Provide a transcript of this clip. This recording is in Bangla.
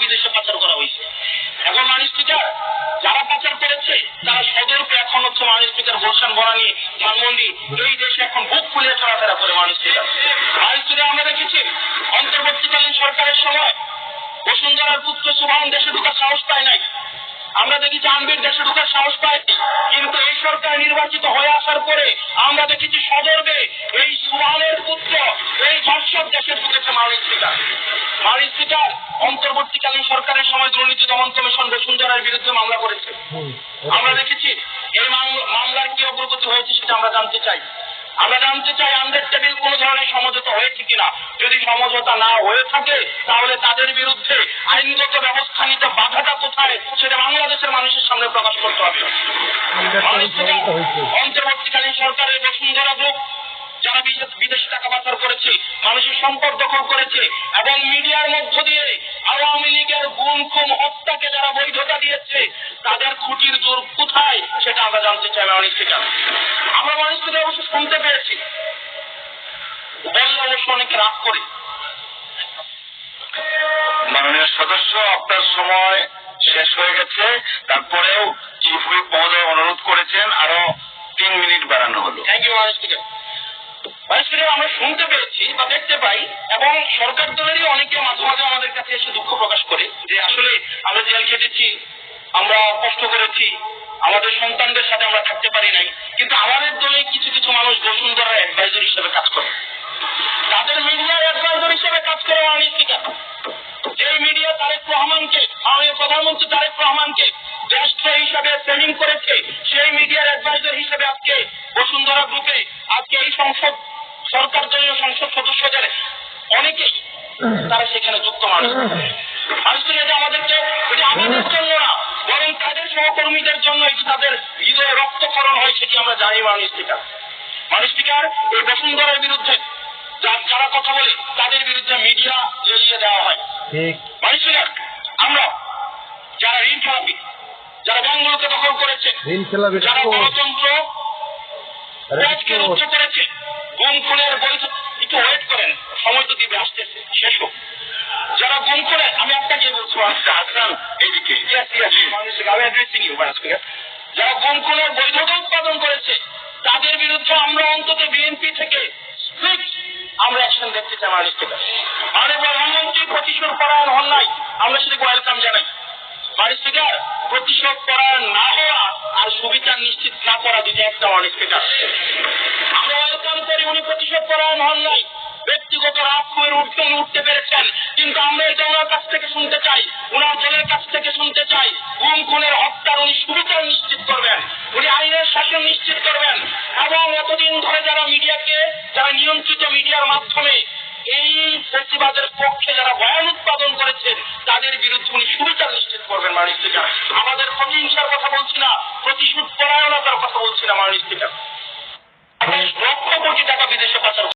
বিদেশে পাচার করা হয়েছে। এখন মাননীয় স্পিকার যারা পাচার করেছে তারা সদর্পে এখন হচ্ছে মাননীয় স্পিকার গুলশান বনানী, ধানমন্ডি এই দেশে এখন বুক ফুলিয়ে চলাফেরা করে মাননীয় স্পিকার। মাননীয় স্পিকার আমরা দেখেছি অন্তর্বর্তীকালীন সরকারের সময় বসুন্ধরার পুত্র সুভান দেশে ঢোকার সাহস পায় নাই, আমরা দেখেছি আনবির দেশে ঢোকার সাহস পায়, কিন্তু এই সরকার নির্বাচিত হয়ে আসার পরে আমরা দেখেছি সদর্বে এই সুভানের পুত্র এই ধর্ষক দেশে ঢুকেছে মাননীয় স্পিকার। মাননীয় স্পিকার অন্তর্বর্তীকালীন সরকারের সময় দুর্নীতি দমন কমিশন বসুন্ধরার বিরুদ্ধে মামলা করেছে, আমরা দেখেছি এই মামলার কি অগ্রগতি হয়েছে সেটা আমরা জানতে চাই। আমরা জানতে চাই আন্ডার টেবিল কোন ধরনের সমঝোতা হয়েছে কিনা, যদি সমঝোতা না হয়ে থাকে তাহলে তাদের বিরুদ্ধে আইনগত ব্যবস্থা নিতে বাধাটা কোথায় সেটা বাংলাদেশের মানুষের সামনে প্রকাশ করতে হবে। অন্তর্বর্তীকালীন সরকারের বসুন্ধরা গ্রুপ যারা বিদেশে টাকা পাচার করেছে, মানুষের সম্পদ দখল করেছে এবং মিডিয়ার মধ্য দিয়ে আওয়ামী লীগের গুম খুন হত্যাকে যারা বৈধতা দিয়েছে তাদের খুঁটির জোর কোথায় সেটা আমরা জানতে চাই মাননীয় স্পিকার। আমরা মাননীয় স্পিকার অবশ্য শুনতে পেরেছি, বললে অবশ্য অনেকে রাগ করে। মাননীয় সদস্য, আপনার সময় শেষ হয়ে গেছে, তারপরেও চিফ হুইপ মহোদয় অনুরোধ করেছেন আরো 3 মিনিট বাড়ানো হলো। থ্যাংক ইউ মাননীয় স্পিকার। মাননীয় স্পিকার, আমরা শুনতে পেরেছি বা দেখতে পাই এবং সরকার দলেরই অনেকে মাঝে মাঝে আমাদের কাছে এসে দুঃখ প্রকাশ করে যে আসলে আমরা জেল খেটেছি, আমরা কষ্ট করেছি, আমাদের সন্তানদের সাথে আমরা থাকতে পারি নাই, কিন্তু আমাদের দলে কিছু কিছু মানুষ বসুন্ধরার অ্যাডভাইজার হিসেবে কাজ করে, তাদের মিডিয়ার অ্যাডভাইজার হিসেবে কাজ করে মাননীয় স্পিকার। যে মিডিয়া তারেক রহমানকে, মাননীয় প্রধানমন্ত্রী তারেক রহমানকে দেশদ্রোহী হিসাবে ট্রেনিং করেছে, সেই মিডিয়ার অ্যাডভাইজার হিসেবে আজকে বসুন্ধরা গ্রুপে আজকে এই সংসদ সরকার দলীয় সংসদ সদস্যদের অনেকেই তারা সেখানে যুক্ত মানুষ। এটা আমাদের জন্য না, বরং তাদের সহকর্মীদের জন্য এটি তাদের হৃদয়ে রক্তক্ষরণ হয়, সেটি আমরা জানি মাননীয় স্পিকার। মাননীয় স্পিকার, এই বসুন্ধরার বিরুদ্ধে যারা কথা বলে তাদের বিরুদ্ধে মিডিয়া জ্বালিয়ে দেওয়া হয়। মাননীয় স্পিকার, আমরা যারা ঋণ খেলাপি, যারা ব্যাংকগুলোকে দখল করেছে, যারা গণতন্ত্র উচ্চ করেছে, গুম খুনের বৈধ, একটু ওয়েট করেন, সময় তো দিবে, আসতেছে, শেষ হোক। যারা গুম করে, আমি আপনাকে বলছি হাসান এইদিকে, যারা গুম খুনের বৈধতা উৎপাদন করেছে তাদের বিরুদ্ধে আমরা অন্তত বিএনপি থেকে আমরা অ্যাকশন দেখতে চাই মাননীয় স্পিকার। মাননীয় প্রধানমন্ত্রী প্রতিশোধ পরায়ণ হন নাই, আমরা সেটাকে ওয়েলকাম জানাই। মাননীয় স্পিকার, প্রতিশোধ পরায়ণ না হওয়া আর সুবিচার নিশ্চিত না করা দুটো একটা মাননীয় স্পিকার। আমরা ওয়েলকাম করি উনি প্রতিশোধ পরায়ণ হন নাই, ব্যক্তিগত রাগ করে উঠতে পেরেছেন, কিন্তু আমরা এটা ওনার কাছ থেকে শুনতে চাই, ওনার দলের কাছ থেকে শুনতে চাই গুম খুনের হত্যার উনি সুবিচার নিশ্চিত করবেন, উনি আইনের শাসন নিশ্চিত করবেন এবং এতদিন ধরে যারা মিডিয়াকে, যারা নিয়ন্ত্রিত মিডিয়ার মাধ্যমে এই ফেসিবাদের পক্ষে যারা বয়ান উৎপাদন করেছে তাদের বিরুদ্ধে উনি সুবিচার নিশ্চিত করবেন মাননীয় স্পিকার। আমাদের প্রতিহিংসার কথা বলছি না, প্রতিশোধ পরায়ণতার কথা বলছি না মাননীয় স্পিকার।